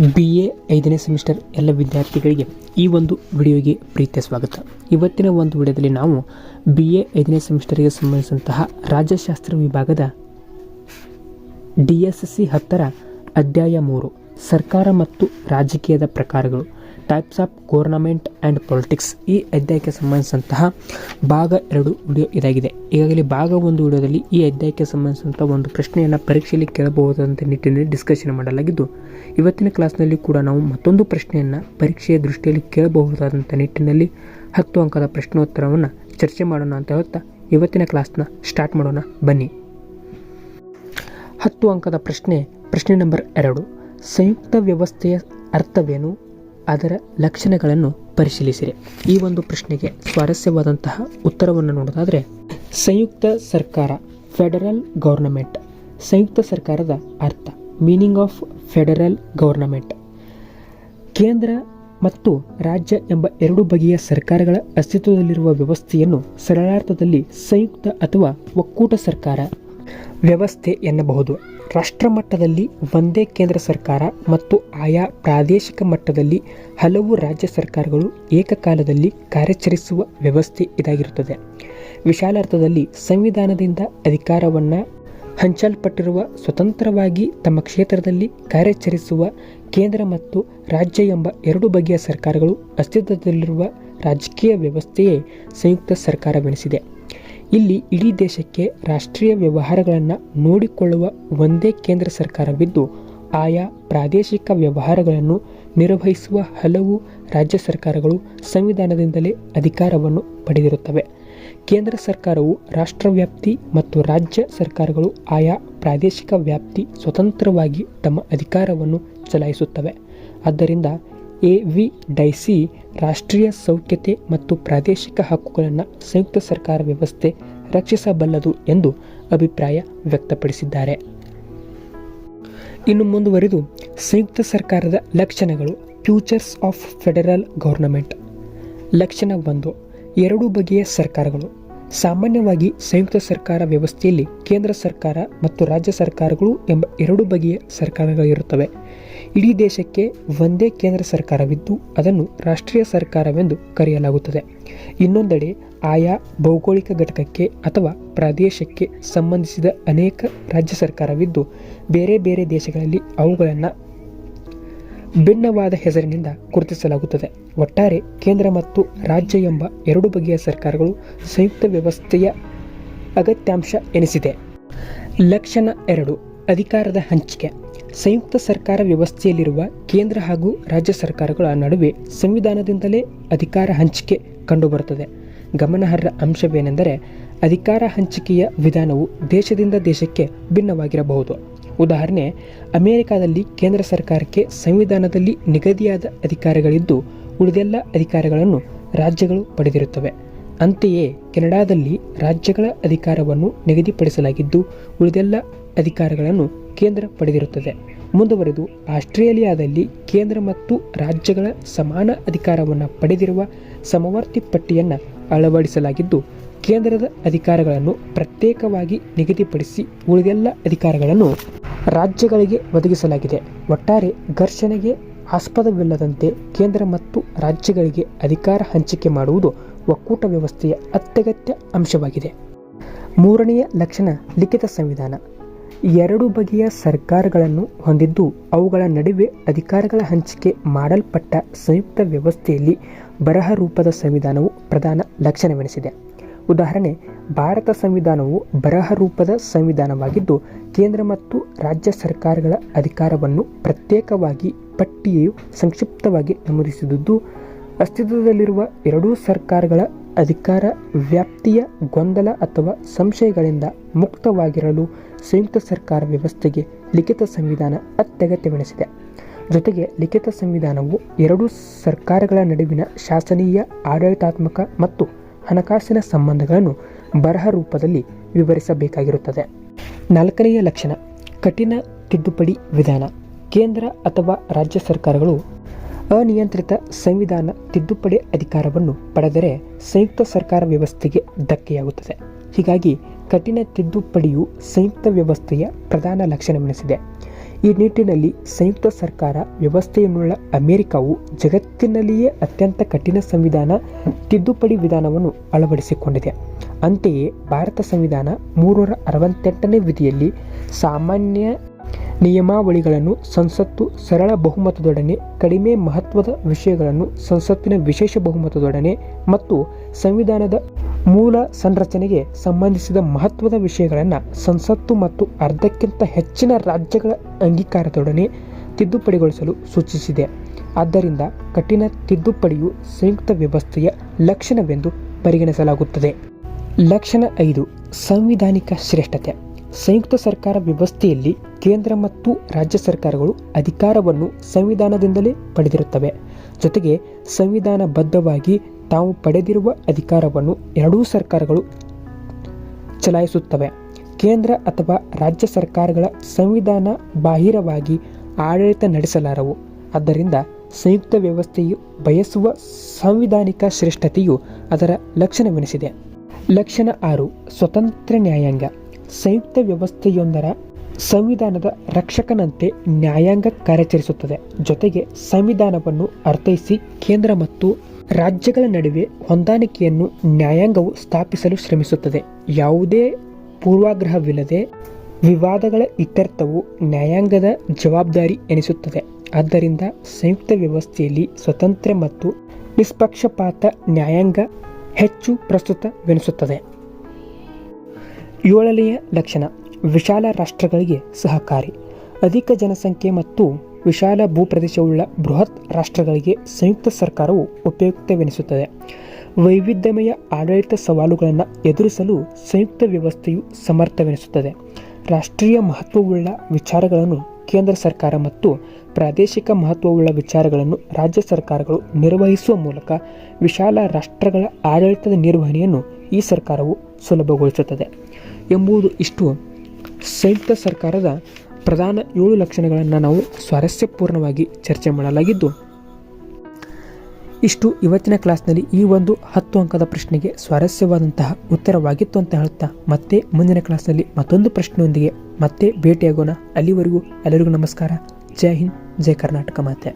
BA 5ನೇ semester ಎಲ್ಲ ವಿದ್ಯಾರ್ಥಿಗಳಿಗೆ ಈ ಒಂದು ವಿಡಿಯೋಗೆ ಪ್ರೀತಿಯ ಸ್ವಾಗತ. ಇವತ್ತಿನ ಒಂದು ವಿಡಿಯೋದಲ್ಲಿ ನಾವು BA 5ನೇ ಸೆಮಿಸ್ಟರ್ಗೆ ಸಂಬಂಧಿಸಿದಂತಹ ರಾಜ್ಯಶಾಸ್ತ್ರ ವಿಭಾಗದ DSC 10ರ ಅಧ್ಯಾಯ 3 ಸರ್ಕಾರ ಮತ್ತು ರಾಜಕೀಯದ ಪ್ರಕಾರಗಳು types of government and politics ಈ ಅಧ್ಯಾಯಕ್ಕೆ ಸಂಬಂಧಿಸಿದಂತಹ ಭಾಗ 2 ವಿಡಿಯೋ ಇದಾಗಿದೆ. ಈಗಾಗಲೇ ಭಾಗ 1 ವಿಡಿಯೋದಲ್ಲಿ ಈ ಅಧ್ಯಾಯಕ್ಕೆ ಸಂಬಂಧಿಸಿದಂಥ ಒಂದು ಪ್ರಶ್ನೆಯನ್ನು ಪರೀಕ್ಷೆಯಲ್ಲಿ ಕೇಳಬಹುದಾದಂಥ ನಿಟ್ಟಿನಲ್ಲಿ ಡಿಸ್ಕಷನ್ ಮಾಡಲಾಗಿದ್ದು, ಇವತ್ತಿನ ಕ್ಲಾಸ್ನಲ್ಲಿ ಕೂಡ ನಾವು ಮತ್ತೊಂದು ಪ್ರಶ್ನೆಯನ್ನು ಪರೀಕ್ಷೆಯ ದೃಷ್ಟಿಯಲ್ಲಿ ಕೇಳಬಹುದಾದಂಥ ನಿಟ್ಟಿನಲ್ಲಿ 10 ಅಂಕದ ಪ್ರಶ್ನೋತ್ತರವನ್ನು ಚರ್ಚೆ ಮಾಡೋಣ ಅಂತ ಹೇಳ್ತಾ ಇವತ್ತಿನ ಕ್ಲಾಸ್ನ ಸ್ಟಾರ್ಟ್ ಮಾಡೋಣ ಬನ್ನಿ. 10 ಅಂಕದ ಪ್ರಶ್ನೆ ನಂಬರ್ 2. ಸಂಯುಕ್ತ ವ್ಯವಸ್ಥೆಯ ಅರ್ಥವೇನು, ಅದರ ಲಕ್ಷಣಗಳನ್ನು ಪರಿಶೀಲಿಸಿರಿ. ಈ ಒಂದು ಪ್ರಶ್ನೆಗೆ ಸ್ವಾರಸ್ಯವಾದಂತಹ ಉತ್ತರವನ್ನು ನೋಡೋದಾದರೆ, ಸಂಯುಕ್ತ ಸರ್ಕಾರ ಫೆಡರಲ್ ಗವರ್ನಮೆಂಟ್. ಸಂಯುಕ್ತ ಸರ್ಕಾರದ ಅರ್ಥ, ಮೀನಿಂಗ್ ಆಫ್ ಫೆಡರಲ್ ಗವರ್ನಮೆಂಟ್. ಕೇಂದ್ರ ಮತ್ತು ರಾಜ್ಯ ಎಂಬ 2 ಬಗೆಯ ಸರ್ಕಾರಗಳ ಅಸ್ತಿತ್ವದಲ್ಲಿರುವ ವ್ಯವಸ್ಥೆಯನ್ನು ಸರಳಾರ್ಥದಲ್ಲಿ ಸಂಯುಕ್ತ ಅಥವಾ ಒಕ್ಕೂಟ ಸರ್ಕಾರ ವ್ಯವಸ್ಥೆ ಎನ್ನಬಹುದು. ರಾಷ್ಟ್ರ ಮಟ್ಟದಲ್ಲಿ ಒಂದೇ ಕೇಂದ್ರ ಸರ್ಕಾರ ಮತ್ತು ಆಯಾ ಪ್ರಾದೇಶಿಕ ಮಟ್ಟದಲ್ಲಿ ಹಲವು ರಾಜ್ಯ ಸರ್ಕಾರಗಳು ಏಕಕಾಲದಲ್ಲಿ ಕಾರ್ಯಾಚರಿಸುವ ವ್ಯವಸ್ಥೆ ಇದಾಗಿರುತ್ತದೆ. ವಿಶಾಲಾರ್ಥದಲ್ಲಿ ಸಂವಿಧಾನದಿಂದ ಅಧಿಕಾರವನ್ನು ಹಂಚಲ್ಪಟ್ಟಿರುವ ಸ್ವತಂತ್ರವಾಗಿ ತಮ್ಮ ಕ್ಷೇತ್ರದಲ್ಲಿ ಕಾರ್ಯಾಚರಿಸುವ ಕೇಂದ್ರ ಮತ್ತು ರಾಜ್ಯ ಎಂಬ 2 ಬಗೆಯ ಸರ್ಕಾರಗಳು ಅಸ್ತಿತ್ವದಲ್ಲಿರುವ ರಾಜಕೀಯ ವ್ಯವಸ್ಥೆಯೇ ಸಂಯುಕ್ತ ಸರ್ಕಾರವೆನಿಸಿದೆ. ಇಲ್ಲಿ ಇಡೀ ದೇಶಕ್ಕೆ ರಾಷ್ಟ್ರೀಯ ವ್ಯವಹಾರಗಳನ್ನು ನೋಡಿಕೊಳ್ಳುವ ಒಂದೇ ಕೇಂದ್ರ ಸರ್ಕಾರವಿದ್ದು, ಆಯಾ ಪ್ರಾದೇಶಿಕ ವ್ಯವಹಾರಗಳನ್ನು ನಿರ್ವಹಿಸುವ ಹಲವು ರಾಜ್ಯ ಸರ್ಕಾರಗಳು ಸಂವಿಧಾನದಿಂದಲೇ ಅಧಿಕಾರವನ್ನು ಪಡೆದಿರುತ್ತವೆ. ಕೇಂದ್ರ ಸರ್ಕಾರವು ರಾಷ್ಟ್ರವ್ಯಾಪ್ತಿ ಮತ್ತು ರಾಜ್ಯ ಸರ್ಕಾರಗಳು ಆಯಾ ಪ್ರಾದೇಶಿಕ ವ್ಯಾಪ್ತಿ ಸ್ವತಂತ್ರವಾಗಿ ತಮ್ಮ ಅಧಿಕಾರವನ್ನು ಚಲಾಯಿಸುತ್ತವೆ. ಆದ್ದರಿಂದ AVDIC ರಾಷ್ಟ್ರೀಯ ಸೌಖ್ಯತೆ ಮತ್ತು ಪ್ರಾದೇಶಿಕ ಹಕ್ಕುಗಳನ್ನು ಸಂಯುಕ್ತ ಸರ್ಕಾರ ವ್ಯವಸ್ಥೆ ರಕ್ಷಿಸಬಲ್ಲದು ಎಂದು ಅಭಿಪ್ರಾಯ ವ್ಯಕ್ತಪಡಿಸಿದ್ದಾರೆ. ಇನ್ನು ಮುಂದುವರಿದು ಸಂಯುಕ್ತ ಸರ್ಕಾರದ ಲಕ್ಷಣಗಳು, ಫ್ಯೂಚರ್ಸ್ ಆಫ್ ಫೆಡರಲ್ ಗವರ್ನಮೆಂಟ್. ಲಕ್ಷಣ 1. 2 ಬಗೆಯ ಸರ್ಕಾರಗಳು. ಸಾಮಾನ್ಯವಾಗಿ ಸಂಯುಕ್ತ ಸರ್ಕಾರ ವ್ಯವಸ್ಥೆಯಲ್ಲಿ ಕೇಂದ್ರ ಸರ್ಕಾರ ಮತ್ತು ರಾಜ್ಯ ಸರ್ಕಾರಗಳು ಎಂಬ 2 ಬಗೆಯ ಸರ್ಕಾರಗಳಿರುತ್ತವೆ. ಇಡೀ ದೇಶಕ್ಕೆ ಒಂದೇ ಕೇಂದ್ರ ಸರ್ಕಾರವಿದ್ದು ಅದನ್ನು ರಾಷ್ಟ್ರೀಯ ಸರ್ಕಾರವೆಂದು ಕರೆಯಲಾಗುತ್ತದೆ. ಇನ್ನೊಂದೆಡೆ ಆಯಾ ಭೌಗೋಳಿಕ ಘಟಕಕ್ಕೆ ಅಥವಾ ಪ್ರದೇಶಕ್ಕೆ ಸಂಬಂಧಿಸಿದ ಅನೇಕ ರಾಜ್ಯ ಸರ್ಕಾರವಿದ್ದು ಬೇರೆ ಬೇರೆ ದೇಶಗಳಲ್ಲಿ ಅವುಗಳನ್ನು ಭಿನ್ನವಾದ ಹೆಸರಿನಿಂದ ಗುರುತಿಸಲಾಗುತ್ತದೆ. ಒಟ್ಟಾರೆ ಕೇಂದ್ರ ಮತ್ತು ರಾಜ್ಯ ಎಂಬ 2 ಬಗೆಯ ಸರ್ಕಾರಗಳು ಸಂಯುಕ್ತ ವ್ಯವಸ್ಥೆಯ ಅಗತ್ಯಾಂಶ ಎನಿಸಿದೆ. ಲಕ್ಷಣ 2. ಅಧಿಕಾರದ ಹಂಚಿಕೆ. ಸಂಯುಕ್ತ ಸರ್ಕಾರ ವ್ಯವಸ್ಥೆಯಲ್ಲಿರುವ ಕೇಂದ್ರ ಹಾಗೂ ರಾಜ್ಯ ಸರ್ಕಾರಗಳ ನಡುವೆ ಸಂವಿಧಾನದಿಂದಲೇ ಅಧಿಕಾರ ಹಂಚಿಕೆ ಕಂಡುಬರುತ್ತದೆ. ಗಮನಾರ್ಹ ಅಂಶವೇನೆಂದರೆ, ಅಧಿಕಾರ ಹಂಚಿಕೆಯ ವಿಧಾನವು ದೇಶದಿಂದ ದೇಶಕ್ಕೆ ಭಿನ್ನವಾಗಿರಬಹುದು. ಉದಾಹರಣೆ, ಅಮೆರಿಕಾದಲ್ಲಿ ಕೇಂದ್ರ ಸರ್ಕಾರಕ್ಕೆ ಸಂವಿಧಾನದಲ್ಲಿ ನಿಗದಿಯಾದ ಅಧಿಕಾರಗಳಿದ್ದು ಉಳಿದೆಲ್ಲ ಅಧಿಕಾರಗಳನ್ನು ರಾಜ್ಯಗಳು ಪಡೆದಿರುತ್ತವೆ. ಅಂತೆಯೇ ಕೆನಡಾದಲ್ಲಿ ರಾಜ್ಯಗಳ ಅಧಿಕಾರವನ್ನು ನಿಗದಿಪಡಿಸಲಾಗಿದ್ದು ಉಳಿದೆಲ್ಲ ಅಧಿಕಾರಗಳನ್ನು ಕೇಂದ್ರ ಪಡೆದಿರುತ್ತದೆ. ಮುಂದುವರೆದು ಆಸ್ಟ್ರೇಲಿಯಾದಲ್ಲಿ ಕೇಂದ್ರ ಮತ್ತು ರಾಜ್ಯಗಳ ಸಮಾನ ಅಧಿಕಾರವನ್ನು ಪಡೆದಿರುವ ಸಮವರ್ತಿ ಪಟ್ಟಿಯನ್ನು ಅಳವಡಿಸಲಾಗಿದ್ದು ಕೇಂದ್ರದ ಅಧಿಕಾರಗಳನ್ನು ಪ್ರತ್ಯೇಕವಾಗಿ ನಿಗದಿಪಡಿಸಿ ಉಳಿದೆಲ್ಲ ಅಧಿಕಾರಗಳನ್ನು ರಾಜ್ಯಗಳಿಗೆ ಒದಗಿಸಲಾಗಿದೆ. ಒಟ್ಟಾರೆ ಘರ್ಷಣೆಗೆ ಆಸ್ಪದವಿಲ್ಲದಂತೆ ಕೇಂದ್ರ ಮತ್ತು ರಾಜ್ಯಗಳಿಗೆ ಅಧಿಕಾರ ಹಂಚಿಕೆ ಮಾಡುವುದು ಒಕ್ಕೂಟ ವ್ಯವಸ್ಥೆಯ ಅತ್ಯಗತ್ಯ ಅಂಶವಾಗಿದೆ. 3ನೆಯ ಲಕ್ಷಣ, ಲಿಖಿತ ಸಂವಿಧಾನ. 2 ಬಗೆಯ ಸರ್ಕಾರಗಳನ್ನು ಹೊಂದಿದ್ದು ಅವುಗಳ ನಡುವೆ ಅಧಿಕಾರಗಳ ಹಂಚಿಕೆ ಮಾಡಲ್ಪಟ್ಟ ಸಂಯುಕ್ತ ವ್ಯವಸ್ಥೆಯಲ್ಲಿ ಬರಹ ರೂಪದ ಸಂವಿಧಾನವು ಪ್ರಧಾನ ಲಕ್ಷಣವೆನಿಸಿದೆ. ಉದಾಹರಣೆ, ಭಾರತ ಸಂವಿಧಾನವು ಬರಹ ರೂಪದ ಸಂವಿಧಾನವಾಗಿದ್ದು ಕೇಂದ್ರ ಮತ್ತು ರಾಜ್ಯ ಸರ್ಕಾರಗಳ ಅಧಿಕಾರವನ್ನು ಪ್ರತ್ಯೇಕವಾಗಿ ಪಟ್ಟಿಯು ಸಂಕ್ಷಿಪ್ತವಾಗಿ ನಮೂದಿಸಿದ್ದು ಅಸ್ತಿತ್ವದಲ್ಲಿರುವ 2 ಸರ್ಕಾರಗಳ ಅಧಿಕಾರ ವ್ಯಾಪ್ತಿಯ ಗೊಂದಲ ಅಥವಾ ಸಂಶಯಗಳಿಂದ ಮುಕ್ತವಾಗಿರಲು ಸಂಯುಕ್ತ ಸರ್ಕಾರ ವ್ಯವಸ್ಥೆಗೆ ಲಿಖಿತ ಸಂವಿಧಾನ ಅತ್ಯಗತ್ಯವೆನಿಸಿದೆ. ಜೊತೆಗೆ ಲಿಖಿತ ಸಂವಿಧಾನವು 2 ಸರ್ಕಾರಗಳ ನಡುವಿನ ಶಾಸನೀಯ, ಆಡಳಿತಾತ್ಮಕ ಮತ್ತು ಹಣಕಾಸಿನ ಸಂಬಂಧಗಳನ್ನು ಬರಹ ರೂಪದಲ್ಲಿ ವಿವರಿಸಬೇಕಾಗಿರುತ್ತದೆ. 4ನೆಯ ಲಕ್ಷಣ, ಕಠಿಣ ತಿದ್ದುಪಡಿ ವಿಧಾನ. ಕೇಂದ್ರ ಅಥವಾ ರಾಜ್ಯ ಸರ್ಕಾರಗಳು ಅನಿಯಂತ್ರಿತ ಸಂವಿಧಾನ ತಿದ್ದುಪಡಿ ಅಧಿಕಾರವನ್ನು ಪಡೆದರೆ ಸಂಯುಕ್ತ ಸರ್ಕಾರ ವ್ಯವಸ್ಥೆಗೆ ಧಕ್ಕೆಯಾಗುತ್ತದೆ. ಹೀಗಾಗಿ ಕಠಿಣ ತಿದ್ದುಪಡಿಯು ಸಂಯುಕ್ತ ವ್ಯವಸ್ಥೆಯ ಪ್ರಧಾನ ಲಕ್ಷಣವೆನಿಸಿದೆ. ಈ ನಿಟ್ಟಿನಲ್ಲಿ ಸಂಯುಕ್ತ ಸರ್ಕಾರ ವ್ಯವಸ್ಥೆಯನ್ನುಳ್ಳ ಅಮೆರಿಕವು ಜಗತ್ತಿನಲ್ಲಿಯೇ ಅತ್ಯಂತ ಕಠಿಣ ಸಂವಿಧಾನ ತಿದ್ದುಪಡಿ ವಿಧಾನವನ್ನು ಅಳವಡಿಸಿಕೊಂಡಿದೆ. ಅಂತೆಯೇ ಭಾರತ ಸಂವಿಧಾನ 368ನೇ ವಿಧಿಯಲ್ಲಿ ಸಾಮಾನ್ಯ ನಿಯಮಾವಳಿಗಳನ್ನು ಸಂಸತ್ತು ಸರಳ ಬಹುಮತದೊಡನೆ, ಕಡಿಮೆ ಮಹತ್ವದ ವಿಷಯಗಳನ್ನು ಸಂಸತ್ತಿನ ವಿಶೇಷ ಬಹುಮತದೊಡನೆ ಮತ್ತು ಸಂವಿಧಾನದ ಮೂಲ ಸಂರಚನೆಗೆ ಸಂಬಂಧಿಸಿದ ಮಹತ್ವದ ವಿಷಯಗಳನ್ನು ಸಂಸತ್ತು ಮತ್ತು ಅರ್ಧಕ್ಕಿಂತ ಹೆಚ್ಚಿನ ರಾಜ್ಯಗಳ ಅಂಗೀಕಾರದೊಡನೆ ತಿದ್ದುಪಡಿಗೊಳಿಸಲು ಸೂಚಿಸಿದೆ. ಆದ್ದರಿಂದ ಕಠಿಣ ತಿದ್ದುಪಡಿಯು ಸಂಯುಕ್ತ ವ್ಯವಸ್ಥೆಯ ಲಕ್ಷಣವೆಂದು ಪರಿಗಣಿಸಲಾಗುತ್ತದೆ. ಲಕ್ಷಣ 5 ಸಂವಿಧಾನಿಕ ಶ್ರೇಷ್ಠತೆ. ಸಂಯುಕ್ತ ಸರ್ಕಾರ ವ್ಯವಸ್ಥೆಯಲ್ಲಿ ಕೇಂದ್ರ ಮತ್ತು ರಾಜ್ಯ ಸರ್ಕಾರಗಳು ಅಧಿಕಾರವನ್ನು ಸಂವಿಧಾನದಿಂದಲೇ ಪಡೆದಿರುತ್ತವೆ. ಜೊತೆಗೆ ಸಂವಿಧಾನಬದ್ಧವಾಗಿ ತಾವು ಪಡೆದಿರುವ ಅಧಿಕಾರವನ್ನು ಎರಡೂ ಸರ್ಕಾರಗಳು ಚಲಾಯಿಸುತ್ತವೆ. ಕೇಂದ್ರ ಅಥವಾ ರಾಜ್ಯ ಸರ್ಕಾರಗಳ ಸಂವಿಧಾನ ಬಾಹಿರವಾಗಿ ಆಡಳಿತ ನಡೆಸಲಾರವು. ಆದ್ದರಿಂದ ಸಂಯುಕ್ತ ವ್ಯವಸ್ಥೆಯು ಬಯಸುವ ಸಾಂವಿಧಾನಿಕ ಶ್ರೇಷ್ಠತೆಯು ಅದರ ಲಕ್ಷಣವೆನಿಸಿದೆ. ಲಕ್ಷಣ 6 ಸ್ವತಂತ್ರ ನ್ಯಾಯಾಂಗ. ಸಂಯುಕ್ತ ವ್ಯವಸ್ಥೆಯೊಂದರ ಸಂವಿಧಾನದ ರಕ್ಷಕನಂತೆ ನ್ಯಾಯಾಂಗ ಕಾರ್ಯಾಚರಿಸುತ್ತದೆ. ಜೊತೆಗೆ ಸಂವಿಧಾನವನ್ನು ಅರ್ಥೈಸಿ ಕೇಂದ್ರ ಮತ್ತು ರಾಜ್ಯಗಳ ನಡುವೆ ಹೊಂದಾಣಿಕೆಯನ್ನು ನ್ಯಾಯಾಂಗವು ಸ್ಥಾಪಿಸಲು ಶ್ರಮಿಸುತ್ತದೆ. ಯಾವುದೇ ಪೂರ್ವಾಗ್ರಹವಿಲ್ಲದೆ ವಿವಾದಗಳ ಇತ್ಯರ್ಥವು ನ್ಯಾಯಾಂಗದ ಜವಾಬ್ದಾರಿ ಎನಿಸುತ್ತದೆ. ಆದ್ದರಿಂದ ಸಂಯುಕ್ತ ವ್ಯವಸ್ಥೆಯಲ್ಲಿ ಸ್ವತಂತ್ರ ಮತ್ತು ನಿಷ್ಪಕ್ಷಪಾತ ನ್ಯಾಯಾಂಗ ಹೆಚ್ಚು ಪ್ರಸ್ತುತವೆನಿಸುತ್ತದೆ. 7ನೆಯ ಲಕ್ಷಣ ವಿಶಾಲ ರಾಷ್ಟ್ರಗಳಿಗೆ ಸಹಕಾರಿ. ಅಧಿಕ ಜನಸಂಖ್ಯೆ ಮತ್ತು ವಿಶಾಲ ಭೂಪ್ರದೇಶವುಳ್ಳ ಬೃಹತ್ ರಾಷ್ಟ್ರಗಳಿಗೆ ಸಂಯುಕ್ತ ಸರ್ಕಾರವು ಉಪಯುಕ್ತವೆನಿಸುತ್ತದೆ. ವೈವಿಧ್ಯಮಯ ಆಡಳಿತ ಸವಾಲುಗಳನ್ನು ಎದುರಿಸಲು ಸಂಯುಕ್ತ ವ್ಯವಸ್ಥೆಯು ಸಮರ್ಥವೆನಿಸುತ್ತದೆ. ರಾಷ್ಟ್ರೀಯ ಮಹತ್ವವುಳ್ಳ ವಿಚಾರಗಳನ್ನು ಕೇಂದ್ರ ಸರ್ಕಾರ ಮತ್ತು ಪ್ರಾದೇಶಿಕ ಮಹತ್ವವುಳ್ಳ ವಿಚಾರಗಳನ್ನು ರಾಜ್ಯ ಸರ್ಕಾರಗಳು ನಿರ್ವಹಿಸುವ ಮೂಲಕ ವಿಶಾಲ ರಾಷ್ಟ್ರಗಳ ಆಡಳಿತದ ನಿರ್ವಹಣೆಯನ್ನು ಈ ಸರ್ಕಾರವು ಸುಲಭಗೊಳಿಸುತ್ತದೆ ಎಂಬುದು ಇಷ್ಟು ಸಂಯುಕ್ತ ಸರ್ಕಾರದ ಪ್ರಧಾನ 7 ಲಕ್ಷಣಗಳನ್ನು ನಾವು ಸ್ವಾರಸ್ಯಪೂರ್ಣವಾಗಿ ಚರ್ಚೆ ಮಾಡಲಾಗಿದ್ದು, ಇಷ್ಟು ಇವತ್ತಿನ ಕ್ಲಾಸ್ನಲ್ಲಿ ಈ ಒಂದು 10 ಅಂಕದ ಪ್ರಶ್ನೆಗೆ ಸ್ವಾರಸ್ಯವಾದಂತಹ ಉತ್ತರವಾಗಿತ್ತು ಅಂತ ಹೇಳುತ್ತಾ ಮತ್ತೆ ಮುಂದಿನ ಕ್ಲಾಸ್ನಲ್ಲಿ ಮತ್ತೊಂದು ಪ್ರಶ್ನೆಯೊಂದಿಗೆ ಮತ್ತೆ ಭೇಟಿಯಾಗೋಣ. ಅಲ್ಲಿವರೆಗೂ ಎಲ್ಲರಿಗೂ ನಮಸ್ಕಾರ. ಜೈ ಹಿಂದ್, ಜೈ ಕರ್ನಾಟಕ ಮಾತೆ.